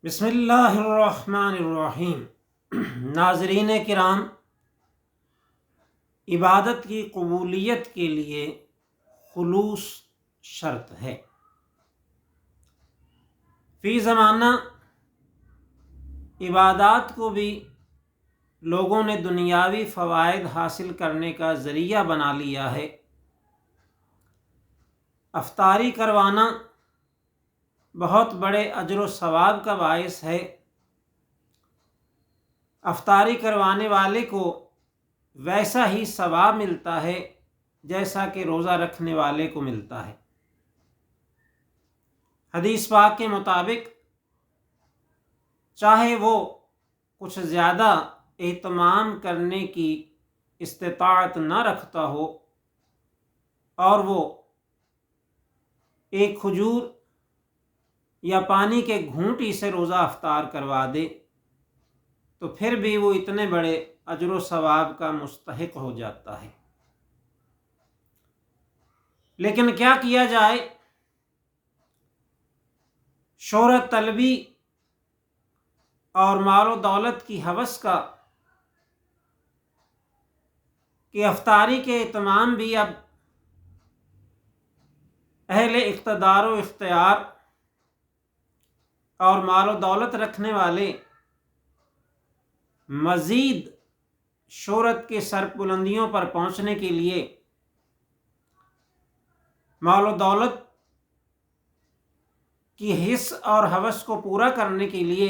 بسم اللہ الرحمن الرحیم۔ ناظرین کرام، عبادت کی قبولیت کے لیے خلوص شرط ہے۔ فی زمانہ عبادات کو بھی لوگوں نے دنیاوی فوائد حاصل کرنے کا ذریعہ بنا لیا ہے۔ افطاری کروانا بہت بڑے اجر و ثواب کا باعث ہے۔ افطاری کروانے والے کو ویسا ہی ثواب ملتا ہے جیسا کہ روزہ رکھنے والے کو ملتا ہے۔ حدیث پاک کے مطابق چاہے وہ کچھ زیادہ اہتمام کرنے کی استطاعت نہ رکھتا ہو اور وہ ایک کھجور یا پانی کے گھونٹ سے روزہ افطار کروا دے تو پھر بھی وہ اتنے بڑے اجر و ثواب کا مستحق ہو جاتا ہے۔ لیکن کیا کیا جائے؟ شہرت طلبی اور مال و دولت کی ہوس کا کہ افطاری کے اہتمام بھی اب اہل اقتدار و اختیار اور مال و دولت رکھنے والے مزید شہرت کے سر بلندیوں پر پہنچنے کے لیے، مال و دولت کی حس اور ہوس کو پورا کرنے کے لیے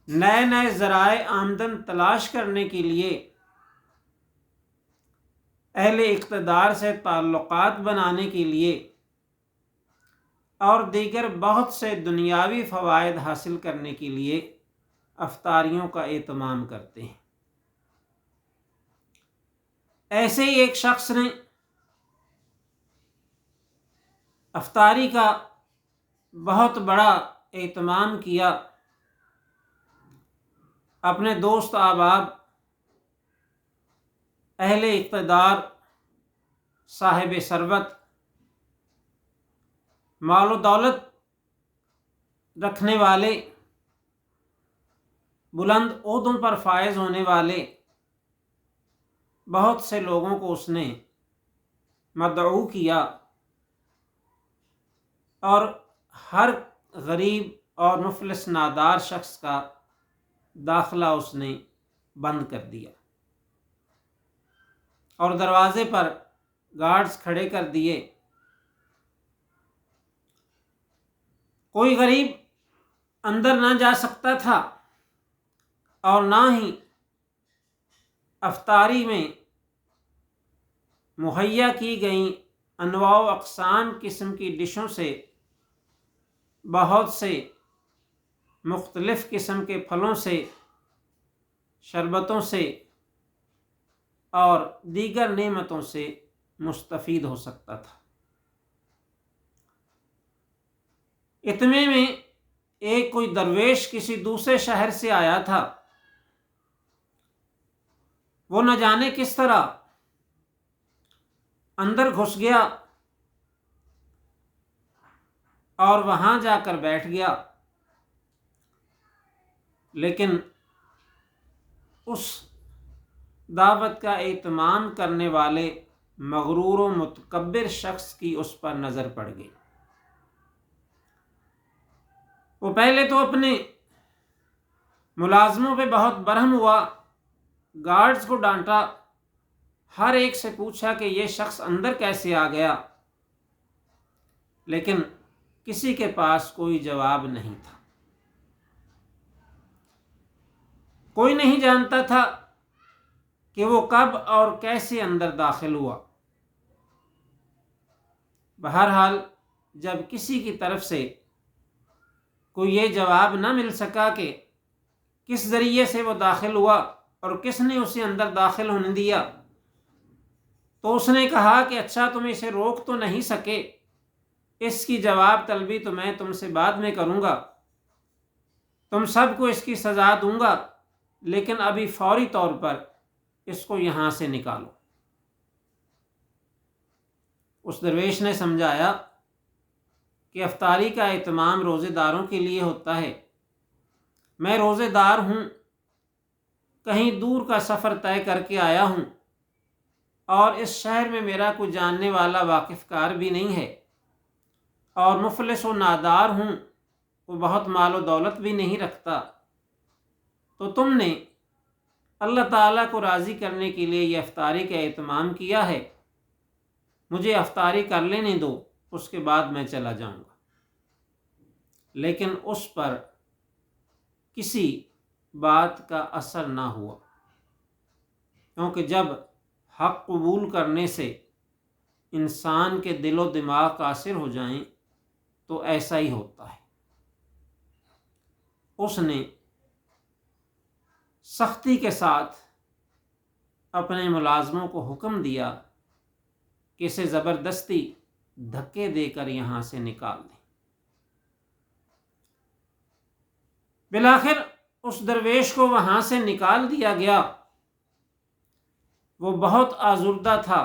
نئے نئے ذرائع آمدن تلاش کرنے کے لیے اہل اقتدار سے تعلقات بنانے کے لیے اور دیگر بہت سے دنیاوی فوائد حاصل کرنے کے لیے افطاریوں کا اہتمام کرتے ہیں۔ ایسے ہی ایک شخص نے افطاری کا بہت بڑا اہتمام کیا۔ اپنے دوست احباب، اہل اقتدار، صاحب ثروت، مال و دولت رکھنے والے، بلند عہدوں پر فائز ہونے والے بہت سے لوگوں کو اس نے مدعو کیا اور ہر غریب اور مفلس نادار شخص کا داخلہ اس نے بند کر دیا اور دروازے پر گارڈز کھڑے کر دیے۔ کوئی غریب اندر نہ جا سکتا تھا اور نہ ہی افطاری میں مہیا کی گئیں انواع و اقسام قسم کی ڈشوں سے، بہت سے مختلف قسم کے پھلوں سے، شربتوں سے اور دیگر نعمتوں سے مستفید ہو سکتا تھا۔ اتنے میں ایک کوئی درویش کسی دوسرے شہر سے آیا تھا۔ وہ نہ جانے کس طرح اندر گھس گیا اور وہاں جا کر بیٹھ گیا، لیکن اس دعوت کا اہتمام کرنے والے مغرور و متکبر شخص کی اس پر نظر پڑ گئی۔ وہ پہلے تو اپنے ملازموں پہ بہت برہم ہوا، گارڈز کو ڈانٹا، ہر ایک سے پوچھا کہ یہ شخص اندر کیسے آ گیا، لیکن کسی کے پاس کوئی جواب نہیں تھا۔ کوئی نہیں جانتا تھا کہ وہ کب اور کیسے اندر داخل ہوا۔ بہرحال جب کسی کی طرف سے کوئی یہ جواب نہ مل سکا کہ کس ذریعے سے وہ داخل ہوا اور کس نے اسے اندر داخل ہونے دیا، تو اس نے کہا کہ اچھا تم اسے روک تو نہیں سکے، اس کی جواب طلبی تو میں تم سے بعد میں کروں گا، تم سب کو اس کی سزا دوں گا، لیکن ابھی فوری طور پر اس کو یہاں سے نکالو۔ اس درویش نے سمجھایا کہ افطاری کا اہتمام روزے داروں کے لیے ہوتا ہے۔ میں روزے دار ہوں، کہیں دور کا سفر طے کر کے آیا ہوں، اور اس شہر میں میرا کوئی جاننے والا واقف کار بھی نہیں ہے، اور مفلس و نادار ہوں، وہ بہت مال و دولت بھی نہیں رکھتا، تو تم نے اللہ تعالیٰ کو راضی کرنے کے لیے یہ افطاری کا اہتمام کیا ہے، مجھے افطاری کر لینے دو، اس کے بعد میں چلا جاؤں گا۔ لیکن اس پر کسی بات کا اثر نہ ہوا، کیونکہ جب حق قبول کرنے سے انسان کے دل و دماغ قاصر ہو جائیں تو ایسا ہی ہوتا ہے۔ اس نے سختی کے ساتھ اپنے ملازموں کو حکم دیا کہ اسے زبردستی دھکے دے کر یہاں سے نکال دیں۔ بالآخر اس درویش کو وہاں سے نکال دیا گیا۔ وہ بہت آزردہ تھا،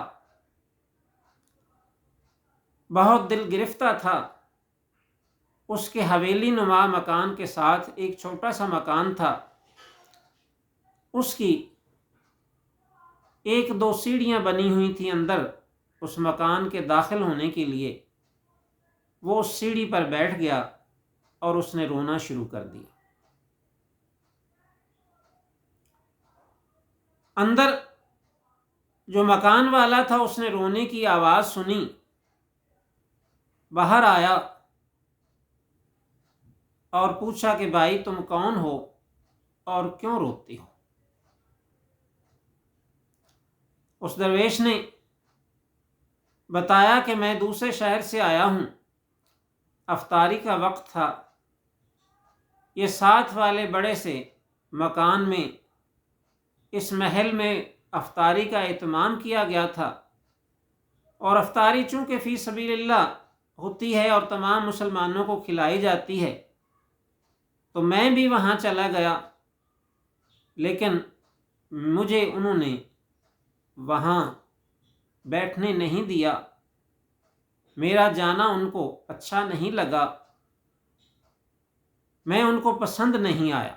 بہت دل گرفتہ تھا۔ اس کے حویلی نما مکان کے ساتھ ایک چھوٹا سا مکان تھا، اس کی 1-2 سیڑھیاں بنی ہوئی تھیں اندر اس مکان کے داخل ہونے کے لیے۔ وہ اس سیڑھی پر بیٹھ گیا اور اس نے رونا شروع کر دیا۔ اندر جو مکان والا تھا اس نے رونے کی آواز سنی، باہر آیا اور پوچھا کہ بھائی تم کون ہو اور کیوں روتے ہو؟ اس درویش نے بتایا کہ میں دوسرے شہر سے آیا ہوں، افطاری کا وقت تھا، یہ ساتھ والے بڑے سے مکان میں اس محل میں افطاری کا اہتمام کیا گیا تھا، اور افطاری چونکہ فی سبیل اللہ ہوتی ہے اور تمام مسلمانوں کو کھلائی جاتی ہے، تو میں بھی وہاں چلا گیا، لیکن مجھے انہوں نے وہاں بیٹھنے نہیں دیا، میرا جانا ان کو اچھا نہیں لگا، میں ان کو پسند نہیں آیا،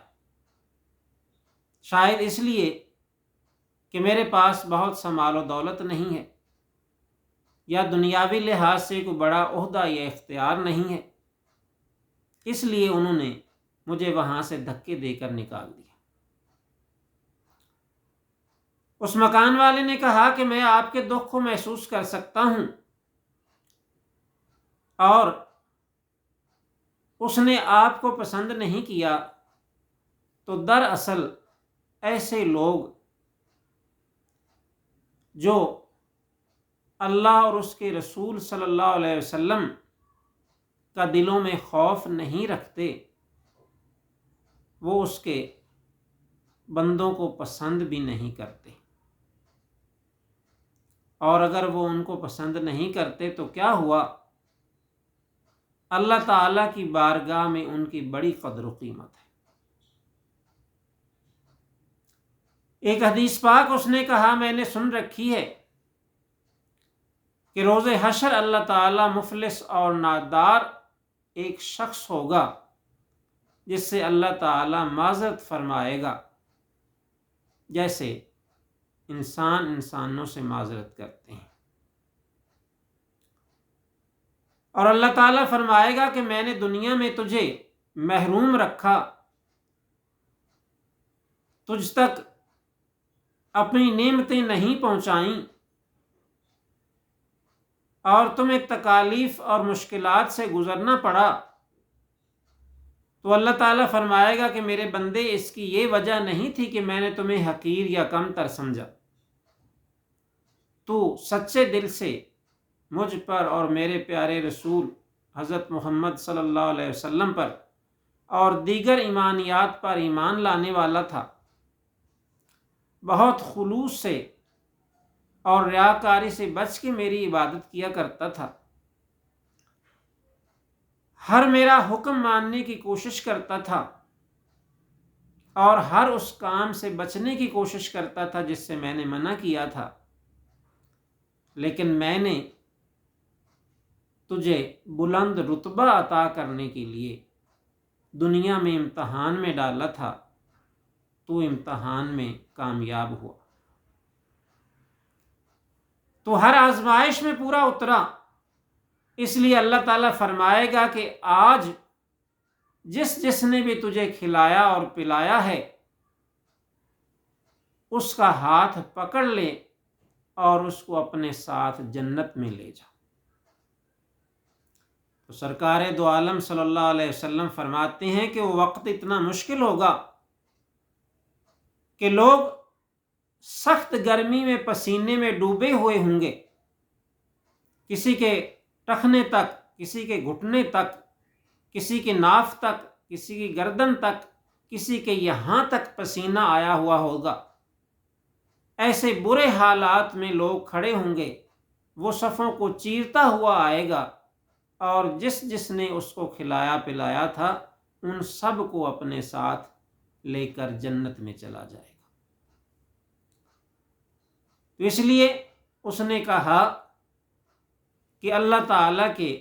شاید اس لیے کہ میرے پاس بہت سا مال و دولت نہیں ہے، یا دنیاوی لحاظ سے کوئی بڑا عہدہ یا اختیار نہیں ہے، اس لیے انہوں نے مجھے وہاں سے دھکے دے کر نکال دیا۔ اس مکان والے نے کہا کہ میں آپ کے دکھ کو محسوس کر سکتا ہوں، اور اس نے آپ کو پسند نہیں کیا، تو دراصل ایسے لوگ جو اللہ اور اس کے رسول صلی اللہ علیہ وسلم کا دلوں میں خوف نہیں رکھتے، وہ اس کے بندوں کو پسند بھی نہیں کرتے، اور اگر وہ ان کو پسند نہیں کرتے تو کیا ہوا؟ اللہ تعالیٰ کی بارگاہ میں ان کی بڑی قدر و قیمت ہے۔ ایک حدیث پاک اس نے کہا میں نے سن رکھی ہے کہ روز حشر اللہ تعالیٰ مفلس اور نادار ایک شخص ہوگا جس سے اللہ تعالیٰ معذرت فرمائے گا، جیسے انسانوں سے معذرت کرتے ہیں، اور اللہ تعالیٰ فرمائے گا کہ میں نے دنیا میں تجھے محروم رکھا، تجھ تک اپنی نعمتیں نہیں پہنچائیں، اور تمہیں تکالیف اور مشکلات سے گزرنا پڑا، تو اللہ تعالیٰ فرمائے گا کہ میرے بندے اس کی یہ وجہ نہیں تھی کہ میں نے تمہیں حقیر یا کم تر سمجھا، تو سچے دل سے مجھ پر اور میرے پیارے رسول حضرت محمد صلی اللہ علیہ وسلم پر اور دیگر ایمانیات پر ایمان لانے والا تھا، بہت خلوص سے اور ریاکاری سے بچ کے میری عبادت کیا کرتا تھا، ہر میرا حکم ماننے کی کوشش کرتا تھا، اور ہر اس کام سے بچنے کی کوشش کرتا تھا جس سے میں نے منع کیا تھا، لیکن میں نے تجھے بلند رتبہ عطا کرنے کے لیے دنیا میں امتحان میں ڈالا تھا، تو امتحان میں کامیاب ہوا، تو ہر آزمائش میں پورا اترا۔ اس لیے اللہ تعالیٰ فرمائے گا کہ آج جس نے بھی تجھے کھلایا اور پلایا ہے اس کا ہاتھ پکڑ لے اور اس کو اپنے ساتھ جنت میں لے جا۔ تو سرکار دو عالم صلی اللہ علیہ وسلم فرماتے ہیں کہ وہ وقت اتنا مشکل ہوگا کہ لوگ سخت گرمی میں پسینے میں ڈوبے ہوئے ہوں گے، کسی کے ٹخنے تک، کسی کے گھٹنے تک، کسی کی ناف تک، کسی کی گردن تک، کسی کے یہاں تک پسینہ آیا ہوا ہوگا۔ ایسے برے حالات میں لوگ کھڑے ہوں گے، وہ صفوں کو چیرتا ہوا آئے گا اور جس نے اس کو کھلایا پلایا تھا ان سب کو اپنے ساتھ لے کر جنت میں چلا جائے گا۔ تو اس لیے اس نے کہا کہ اللہ تعالیٰ کے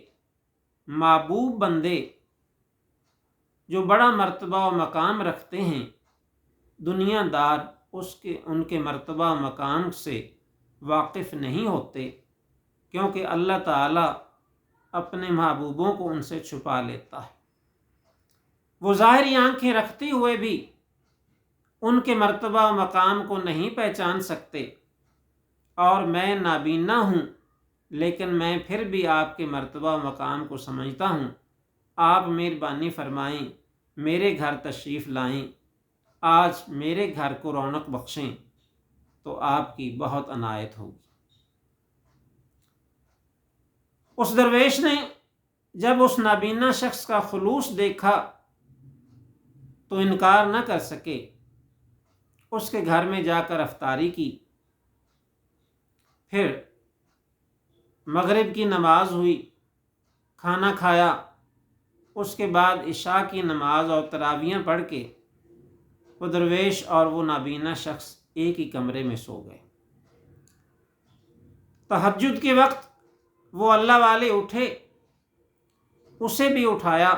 محبوب بندے جو بڑا مرتبہ و مقام رکھتے ہیں، دنیا دار ان کے مرتبہ و مقام سے واقف نہیں ہوتے، کیونکہ اللہ تعالیٰ اپنے محبوبوں کو ان سے چھپا لیتا ہے۔ وہ ظاہری آنکھیں رکھتے ہوئے بھی ان کے مرتبہ و مقام کو نہیں پہچان سکتے، اور میں نابینا ہوں لیکن میں پھر بھی آپ کے مرتبہ و مقام کو سمجھتا ہوں۔ آپ مہربانی فرمائیں، میرے گھر تشریف لائیں، آج میرے گھر کو رونق بخشیں تو آپ کی بہت عنایت ہوگی۔ اس درویش نے جب اس نابینا شخص کا خلوص دیکھا تو انکار نہ کر سکے، اس کے گھر میں جا کر افطاری کی، پھر مغرب کی نماز ہوئی، کھانا کھایا، اس کے بعد عشاء کی نماز اور تراویحیں پڑھ کے وہ درویش اور وہ نابینا شخص ایک ہی کمرے میں سو گئے۔ تہجد کے وقت وہ اللہ والے اٹھے، اسے بھی اٹھایا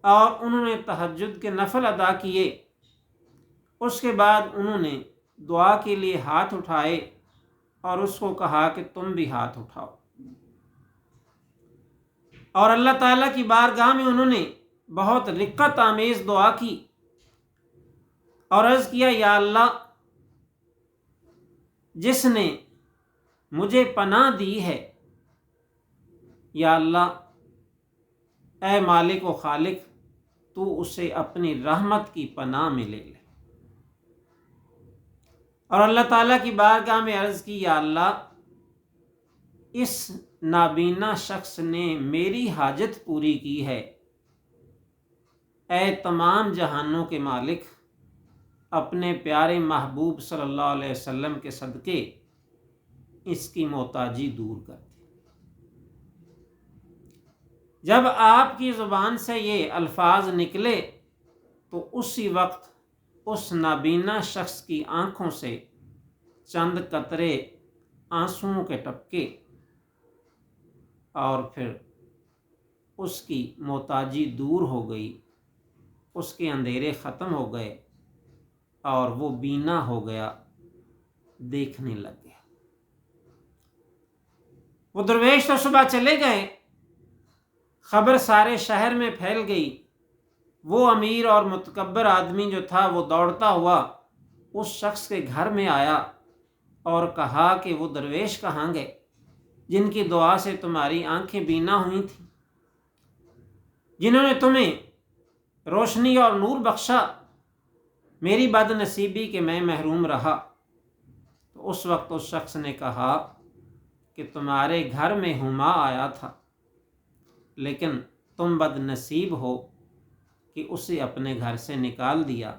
اور انہوں نے تہجد کے نفل ادا کیے۔ اس کے بعد انہوں نے دعا کے لیے ہاتھ اٹھائے اور اس کو کہا کہ تم بھی ہاتھ اٹھاؤ، اور اللہ تعالیٰ کی بارگاہ میں انہوں نے بہت رقت آمیز دعا کی اور عرض کیا، یا اللہ، جس نے مجھے پناہ دی ہے، یا اللہ اے مالک و خالق، تو اسے اپنی رحمت کی پناہ میں لے لے۔ اور اللہ تعالیٰ کی بارگاہ میں عرض کی، یا اللہ، اس نابینا شخص نے میری حاجت پوری کی ہے، اے تمام جہانوں کے مالک، اپنے پیارے محبوب صلی اللہ علیہ وسلم کے صدقے اس کی محتاجی دور کر دی۔ جب آپ کی زبان سے یہ الفاظ نکلے تو اسی وقت اس نابینا شخص کی آنکھوں سے چند قطرے آنسوؤں کے ٹپکے اور پھر اس کی محتاجی دور ہو گئی، اس کے اندھیرے ختم ہو گئے اور وہ بینا ہو گیا، دیکھنے لگ گیا۔ وہ درویش تو صبح چلے گئے، خبر سارے شہر میں پھیل گئی۔ وہ امیر اور متکبر آدمی جو تھا وہ دوڑتا ہوا اس شخص کے گھر میں آیا اور کہا کہ وہ درویش کہاں گئے جن کی دعا سے تمہاری آنکھیں بینا ہوئی تھیں، جنہوں نے تمہیں روشنی اور نور بخشا، میری بد نصیبی کہ میں محروم رہا۔ تو اس وقت اس شخص نے کہا کہ تمہارے گھر میں ہما آیا تھا، لیکن تم بد نصیب ہو کہ اسے اپنے گھر سے نکال دیا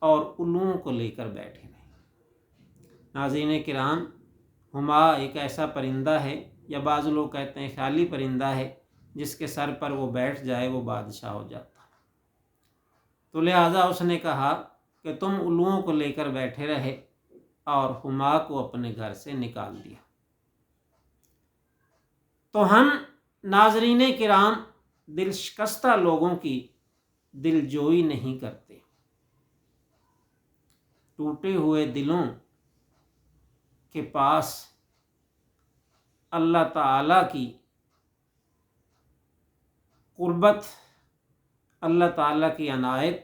اور الوؤں کو لے کر بیٹھے رہے۔ ناظرین کرام، ہما ایک ایسا پرندہ ہے، یا بعض لوگ کہتے ہیں خیالی پرندہ ہے، جس کے سر پر وہ بیٹھ جائے وہ بادشاہ ہو جاتا۔ تو لہٰذا اس نے کہا کہ تم الوؤں کو لے کر بیٹھے رہے اور ہما کو اپنے گھر سے نکال دیا۔ تو ہم ناظرین کرام دل شکستہ لوگوں کی دل جوئی نہیں کرتے. ٹوٹے ہوئے دلوں کے پاس اللہ تعالیٰ کی قربت، اللہ تعالیٰ کی عنایت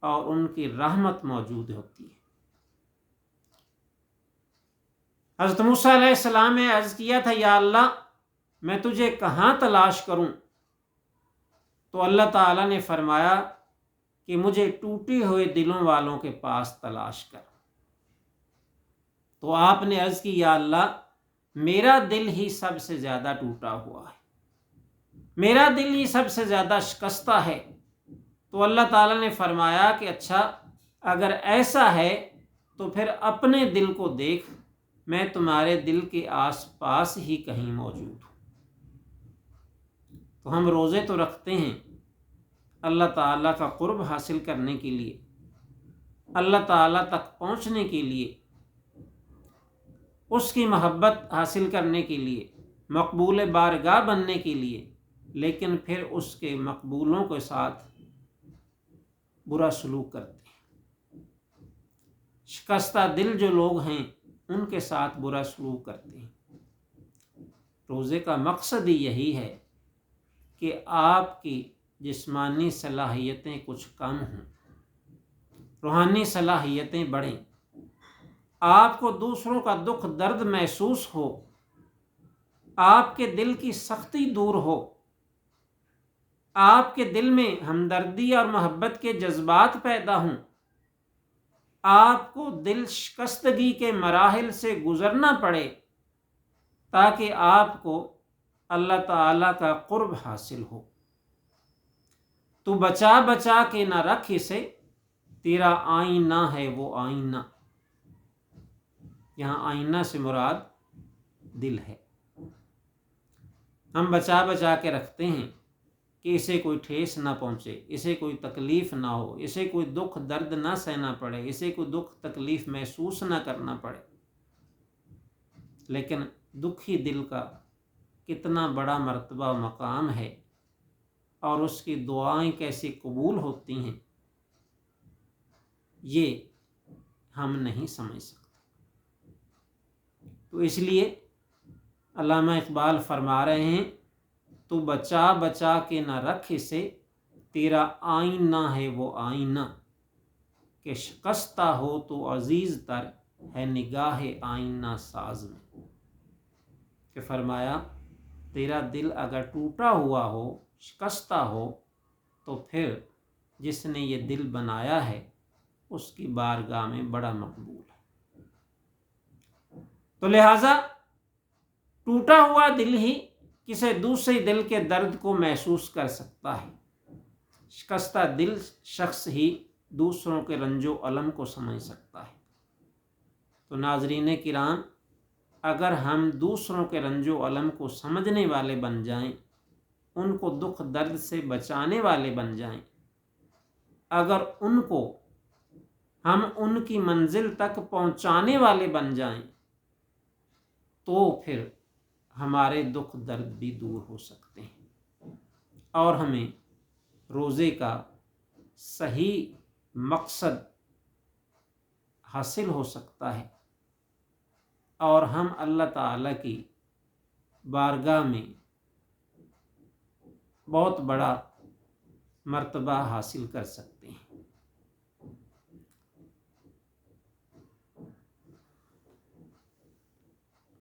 اور ان کی رحمت موجود ہوتی ہے. حضرت موسیٰ علیہ السلام نے عرض کیا تھا، یا اللہ میں تجھے کہاں تلاش کروں؟ تو اللہ تعالیٰ نے فرمایا کہ مجھے ٹوٹے ہوئے دلوں والوں کے پاس تلاش کر. تو آپ نے عرض کی، یا اللہ میرا دل ہی سب سے زیادہ ٹوٹا ہوا ہے، میرا دل ہی سب سے زیادہ شکستہ ہے. تو اللہ تعالیٰ نے فرمایا کہ اچھا اگر ایسا ہے تو پھر اپنے دل کو دیکھ، میں تمہارے دل کے آس پاس ہی کہیں موجود ہوں. تو ہم روزے تو رکھتے ہیں اللہ تعالیٰ کا قرب حاصل کرنے کے لیے، اللہ تعالیٰ تک پہنچنے کے لیے، اس کی محبت حاصل کرنے کے لیے، مقبول بارگاہ بننے کے لیے، لیکن پھر اس کے مقبولوں کے ساتھ برا سلوک کرتے ہیں. شکستہ دل جو لوگ ہیں ان کے ساتھ برا سلوک کرتے ہیں. روزے کا مقصد ہی یہی ہے کہ آپ کی جسمانی صلاحیتیں کچھ کم ہوں، روحانی صلاحیتیں بڑھیں، آپ کو دوسروں کا دکھ درد محسوس ہو، آپ کے دل کی سختی دور ہو، آپ کے دل میں ہمدردی اور محبت کے جذبات پیدا ہوں، آپ کو دل شکستگی کے مراحل سے گزرنا پڑے تاکہ آپ کو اللہ تعالیٰ کا قرب حاصل ہو. تو بچا بچا کے نہ رکھ اسے، تیرا آئینہ ہے وہ آئینہ. یہاں آئینہ سے مراد دل ہے. ہم بچا بچا کے رکھتے ہیں کہ اسے کوئی ٹھیس نہ پہنچے، اسے کوئی تکلیف نہ ہو، اسے کوئی دکھ درد نہ سہنا پڑے، اسے کوئی دکھ تکلیف محسوس نہ کرنا پڑے. لیکن دکھی دل کا کتنا بڑا مرتبہ و مقام ہے اور اس کی دعائیں کیسی قبول ہوتی ہیں، یہ ہم نہیں سمجھ سکتے. تو اس لیے علامہ اقبال فرما رہے ہیں، تو بچا بچا کے نہ رکھ اسے، تیرا آئینہ ہے وہ آئینہ، کہ شکستہ ہو تو عزیز تر ہے نگاہ آئینہ ساز میں. کہ فرمایا تیرا دل اگر ٹوٹا ہوا ہو، شکستہ ہو، تو پھر جس نے یہ دل بنایا ہے اس کی بارگاہ میں بڑا مقبول ہے. تو لہٰذا ٹوٹا ہوا دل ہی کسی دوسرے دل کے درد کو محسوس کر سکتا ہے. شکستہ دل شخص ہی دوسروں کے رنج و الم کو سمجھ سکتا ہے. تو ناظرین کرام، اگر ہم دوسروں کے رنج و الم کو سمجھنے والے بن جائیں، ان کو دکھ درد سے بچانے والے بن جائیں، اگر ہم ان کی منزل تک پہنچانے والے بن جائیں، تو پھر ہمارے دکھ درد بھی دور ہو سکتے ہیں اور ہمیں روزے کا صحیح مقصد حاصل ہو سکتا ہے اور ہم اللہ تعالیٰ کی بارگاہ میں بہت بڑا مرتبہ حاصل کر سکتے ہیں.